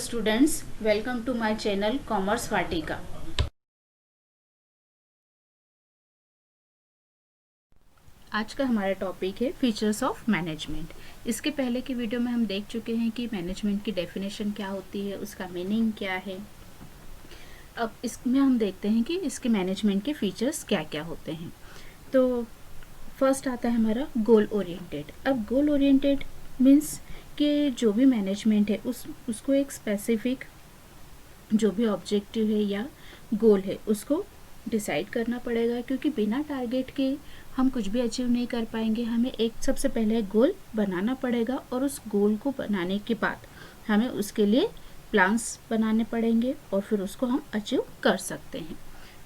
students, welcome to my channel Commerce Vatika। आज का हमारा टॉपिक है फीचर्स ऑफ मैनेजमेंट। इसके पहले की वीडियो में हम देख चुके हैं कि मैनेजमेंट की डेफिनेशन क्या होती है, उसका मीनिंग क्या है। अब इसमें हम देखते हैं कि इसके मैनेजमेंट के फीचर्स क्या क्या होते हैं। तो फर्स्ट आता है हमारा गोल ओरिएंटेड। अब गोल ओरिएंटेड मीन्स कि जो भी मैनेजमेंट है उसको एक स्पेसिफिक जो भी ऑब्जेक्टिव है या गोल है उसको डिसाइड करना पड़ेगा, क्योंकि बिना टारगेट के हम कुछ भी अचीव नहीं कर पाएंगे। हमें एक सबसे पहले गोल बनाना पड़ेगा और उस गोल को बनाने के बाद हमें उसके लिए प्लान्स बनाने पड़ेंगे और फिर उसको हम अचीव कर सकते हैं।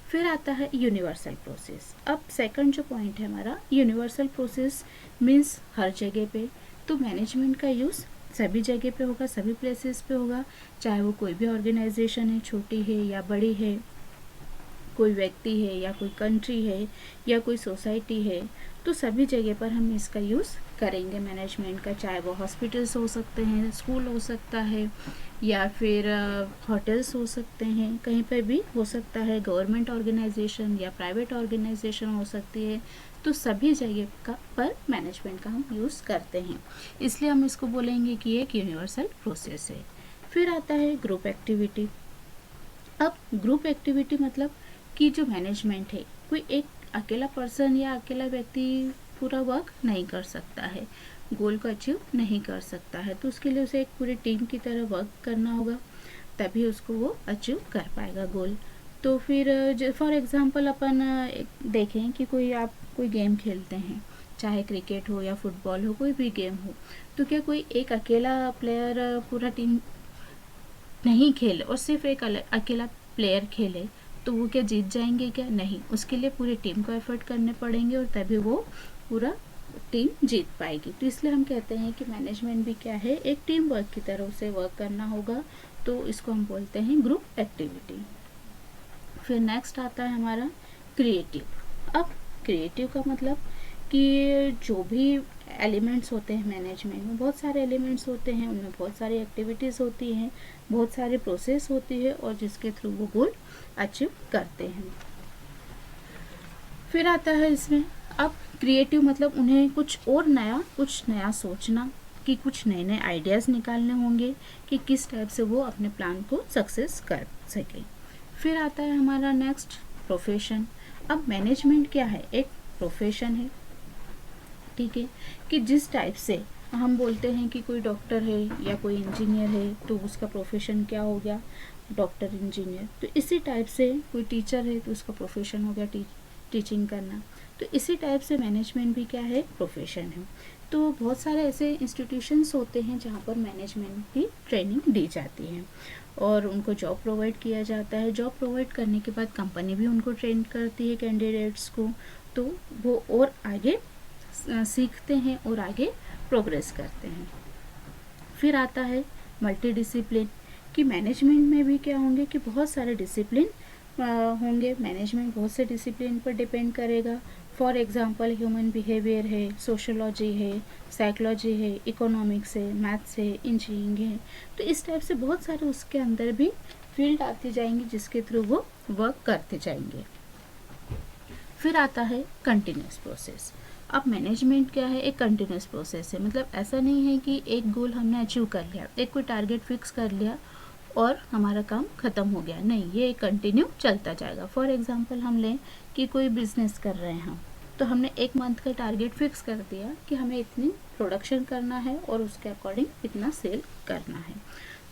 फिर आता है यूनिवर्सल प्रोसेस। अब सेकंड जो पॉइंट है हमारा यूनिवर्सल प्रोसेस मीन्स हर जगह पे। तो मैनेजमेंट का यूज़ सभी जगह पे होगा, सभी प्लेसेस पे होगा, चाहे वो कोई भी ऑर्गेनाइजेशन है, छोटी है या बड़ी है, कोई व्यक्ति है या कोई कंट्री है या कोई सोसाइटी है, तो सभी जगह पर हम इसका यूज़ करेंगे मैनेजमेंट का। चाहे वो हॉस्पिटल्स हो सकते हैं, स्कूल हो सकता है या फिर होटल्स हो सकते हैं, कहीं पर भी हो सकता है, गवर्नमेंट ऑर्गेनाइजेशन या प्राइवेट ऑर्गेनाइजेशन हो सकती है। तो सभी जगह का पर मैनेजमेंट का हम यूज़ करते हैं, इसलिए हम इसको बोलेंगे कि एक यूनिवर्सल प्रोसेस है। फिर आता है ग्रुप एक्टिविटी। अब ग्रुप एक्टिविटी मतलब कि जो मैनेजमेंट है, कोई एक अकेला पर्सन या अकेला व्यक्ति पूरा वर्क नहीं कर सकता है, गोल को अचीव नहीं कर सकता है। तो उसके लिए उसे एक पूरी टीम की तरह वर्क करना होगा, तभी उसको वो अचीव कर पाएगा गोल। तो फिर फॉर एग्जांपल अपन देखें कि कोई गेम खेलते हैं, चाहे क्रिकेट हो या फुटबॉल हो, कोई भी गेम हो, तो क्या कोई एक अकेला प्लेयर पूरा टीम नहीं खेले और सिर्फ एक अकेला प्लेयर खेले तो वो क्या जीत जाएंगे? क्या नहीं, उसके लिए पूरी टीम को एफर्ट करने पड़ेंगे और तभी वो पूरा टीम जीत पाएगी। तो इसलिए हम कहते हैं कि मैनेजमेंट भी क्या है, एक टीम वर्क की तरह उसे वर्क करना होगा, तो इसको हम बोलते हैं ग्रुप एक्टिविटी। फिर नेक्स्ट आता है हमारा क्रिएटिव। अब क्रिएटिव का मतलब कि जो भी एलिमेंट्स होते हैं मैनेजमेंट में, बहुत सारे एलिमेंट्स होते हैं, उनमें बहुत सारी एक्टिविटीज़ होती हैं, बहुत सारे प्रोसेस होती है और जिसके थ्रू वो गोल अचीव करते हैं। फिर आता है इसमें अब क्रिएटिव मतलब उन्हें कुछ नया सोचना, कि कुछ नए नए आइडियाज़ निकालने होंगे कि किस टाइप से वो अपने प्लान को सक्सेस कर सके। फिर आता है हमारा नेक्स्ट प्रोफेशन। अब मैनेजमेंट क्या है, एक प्रोफेशन है, ठीक है, कि जिस टाइप से हम बोलते हैं कि कोई डॉक्टर है या कोई इंजीनियर है तो उसका प्रोफेशन क्या हो गया, डॉक्टर इंजीनियर। तो इसी टाइप से कोई टीचर है तो उसका प्रोफेशन हो गया टीचिंग करना। तो इसी टाइप से मैनेजमेंट भी क्या है, प्रोफेशन है। तो बहुत सारे ऐसे इंस्टीट्यूशंस होते हैं जहाँ पर मैनेजमेंट की ट्रेनिंग दी जाती है और उनको जॉब प्रोवाइड किया जाता है। जॉब प्रोवाइड करने के बाद कंपनी भी उनको ट्रेन करती है कैंडिडेट्स को, तो वो और आगे सीखते हैं और आगे प्रोग्रेस करते हैं। फिर आता है मल्टी डिसिप्लिन, कि मैनेजमेंट में भी क्या होंगे कि बहुत सारे डिसिप्लिन होंगे। मैनेजमेंट बहुत से डिसिप्लिन पर डिपेंड करेगा। फॉर एग्जांपल ह्यूमन बिहेवियर है, सोशोलॉजी है, साइकोलॉजी है, इकोनॉमिक्स है, मैथ्स है, इंजीनियरिंग है। तो इस टाइप से बहुत सारे उसके अंदर भी फील्ड आती जाएंगी जिसके थ्रू वो वर्क करते जाएंगे। फिर आता है कंटिन्यूस प्रोसेस। अब मैनेजमेंट क्या है, एक कंटिन्यूस प्रोसेस है, मतलब ऐसा नहीं है कि एक गोल हमने अचीव कर लिया, एक कोई टारगेट फिक्स कर लिया और हमारा काम ख़त्म हो गया, नहीं, ये कंटिन्यू चलता जाएगा। फॉर एग्जांपल हम लें कि कोई बिजनेस कर रहे हैं हम, तो हमने एक मंथ का टारगेट फिक्स कर दिया कि हमें इतनी प्रोडक्शन करना है और उसके अकॉर्डिंग इतना सेल करना है।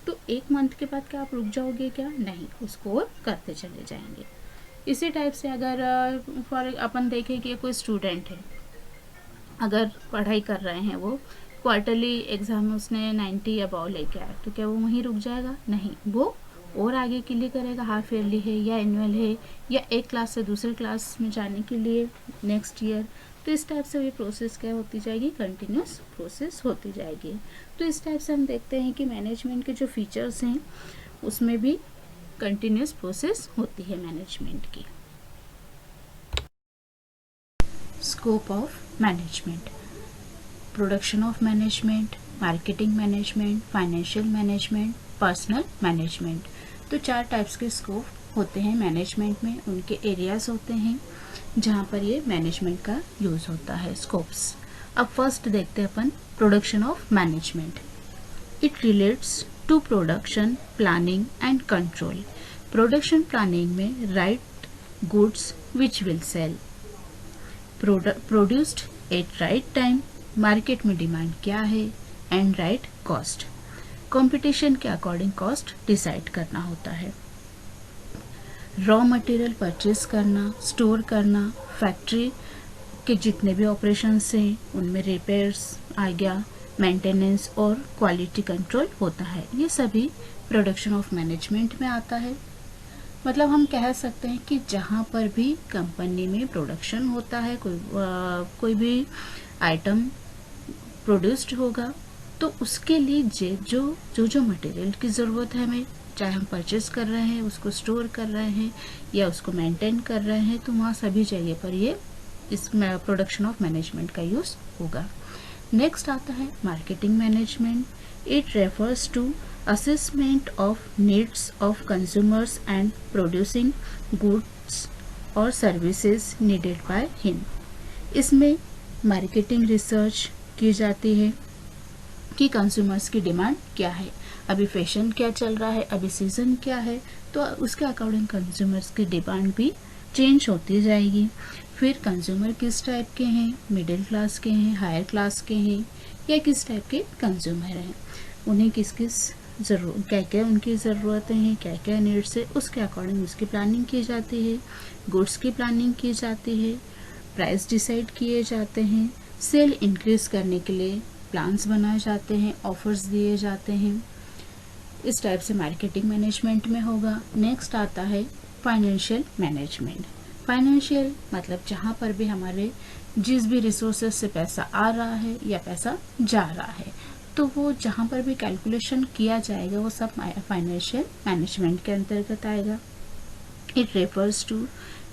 तो एक मंथ के बाद क्या आप रुक जाओगे? क्या नहीं, उसको और करते चले जाएंगे। इसी टाइप से अगर फॉर अपन देखें कि कोई स्टूडेंट है, अगर पढ़ाई कर रहे हैं, वो क्वार्टरली एग्ज़ाम में उसने 90 अबाव लेके आया, तो क्या वो वहीं रुक जाएगा? नहीं, वो और आगे के लिए करेगा, हाफ ईयरली है या एनुअल है या एक क्लास से दूसरी क्लास में जाने के लिए नेक्स्ट ईयर। तो इस टाइप से ये प्रोसेस क्या होती जाएगी, कंटिन्यूस प्रोसेस होती जाएगी। तो इस टाइप से हम देखते हैं कि मैनेजमेंट के जो फीचर्स हैं उसमें भी कंटिन्यूस प्रोसेस होती है मैनेजमेंट की। Scope of management, production of management, marketing management, financial management, personal management. तो 4 टाइप्स के स्कोप होते हैं मैनेजमेंट में, उनके एरियाज होते हैं जहाँ पर ये मैनेजमेंट का यूज़ होता है, स्कोप्स। अब फर्स्ट देखते हैं अपन production of management. It relates to production planning and control. Production planning में right goods which will sell, produced at right time, market में डिमांड क्या है, एंड राइट कॉस्ट। कंपटीशन के अकॉर्डिंग कॉस्ट डिसाइड करना होता है। रॉ मटेरियल परचेज करना, store करना, फैक्ट्री के जितने भी ऑपरेशंस हैं उनमें रिपेयर्स आ गया, मेंटेनेंस और क्वालिटी कंट्रोल होता है। ये सभी प्रोडक्शन ऑफ मैनेजमेंट में आता है। मतलब हम कह सकते हैं कि जहाँ पर भी कंपनी में प्रोडक्शन होता है, कोई भी आइटम प्रोड्यूस्ड होगा, तो उसके लिए जो मटेरियल की ज़रूरत है हमें, चाहे हम परचेज कर रहे हैं, उसको स्टोर कर रहे हैं या उसको मेंटेन कर रहे हैं, तो वहाँ सभी जगह पर ये इस प्रोडक्शन ऑफ मैनेजमेंट का यूज़ होगा। नेक्स्ट आता है marketing management. It refers to assessment of needs of consumers and producing goods और सर्विसेज नीडेड बाय हिम। इसमें मार्केटिंग रिसर्च की जाती है कि कंज्यूमर्स की डिमांड क्या है, अभी फैशन क्या चल रहा है, अभी सीज़न क्या है, तो उसके अकॉर्डिंग कंज्यूमर्स की डिमांड भी चेंज होती जाएगी। फिर कंज्यूमर किस टाइप के हैं, मिडिल क्लास के हैं, हायर क्लास के हैं, या किस टाइप के कंज्यूमर हैं, उन्हें किस क्या क्या उनकी ज़रूरतें हैं, क्या क्या नीड्स है, उसके अकॉर्डिंग उसकी प्लानिंग की जाती है। गुड्स की प्लानिंग की जाती है, प्राइस डिसाइड किए जाते हैं, सेल इंक्रीज करने के लिए प्लान्स बनाए जाते हैं, ऑफर्स दिए जाते हैं। इस टाइप से मार्केटिंग मैनेजमेंट में होगा। नेक्स्ट आता है फाइनेंशियल मैनेजमेंट। फाइनेंशियल मतलब जहाँ पर भी हमारे जिस भी रिसोर्सेज से पैसा आ रहा है या पैसा जा रहा है, तो वो जहाँ पर भी कैलकुलेशन किया जाएगा वो सब फाइनेंशियल मैनेजमेंट के अंतर्गत आएगा। It refers to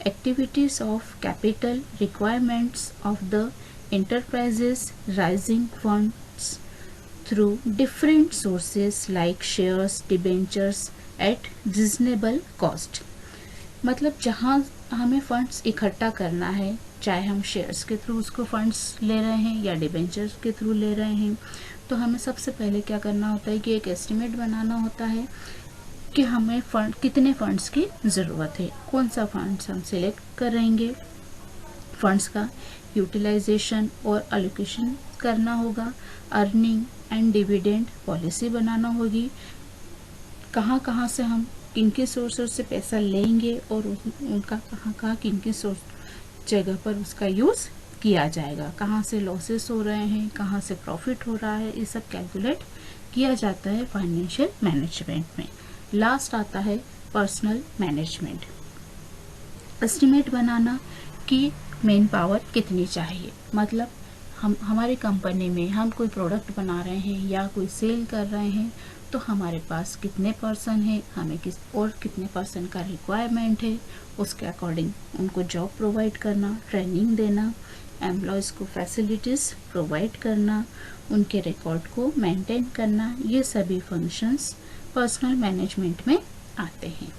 activities of capital requirements of the enterprises raising funds through different sources like shares, debentures at reasonable cost। मतलब जहाँ हमें फंड्स इकट्ठा करना है, चाहे हम शेयर्स के थ्रू उसको फंड्स ले रहे हैं या डिबेंचर्स के थ्रू ले रहे हैं, तो हमें सबसे पहले क्या करना होता है कि एक एस्टिमेट बनाना होता है कि हमें कितने फंड्स की ज़रूरत है, कौन सा फंड्स हम सिलेक्ट करेंगे, फंड्स का यूटिलाइजेशन और एलोकेशन करना होगा, अर्निंग एंड डिविडेंड पॉलिसी बनाना होगी, कहाँ कहाँ से हम किन के सोर्सेस से पैसा लेंगे और उनका कहाँ किन के जगह पर उसका यूज़ किया जाएगा, कहाँ से लॉसेस हो रहे हैं, कहाँ से प्रॉफिट हो रहा है, ये सब कैलकुलेट किया जाता है फाइनेंशियल मैनेजमेंट में। लास्ट आता है पर्सनल मैनेजमेंट। एस्टिमेट बनाना कि मेन पावर कितनी चाहिए, मतलब हमारी कंपनी में हम कोई प्रोडक्ट बना रहे हैं या कोई सेल कर रहे हैं, तो हमारे पास कितने पर्सन है, हमें कितने पर्सन का रिक्वायरमेंट है, उसके अकॉर्डिंग उनको जॉब प्रोवाइड करना, ट्रेनिंग देना, एम्प्लॉयज़ को फैसिलिटीज़ प्रोवाइड करना, उनके रिकॉर्ड को मेंटेन करना, ये सभी फंक्शंस पर्सनल मैनेजमेंट में आते हैं।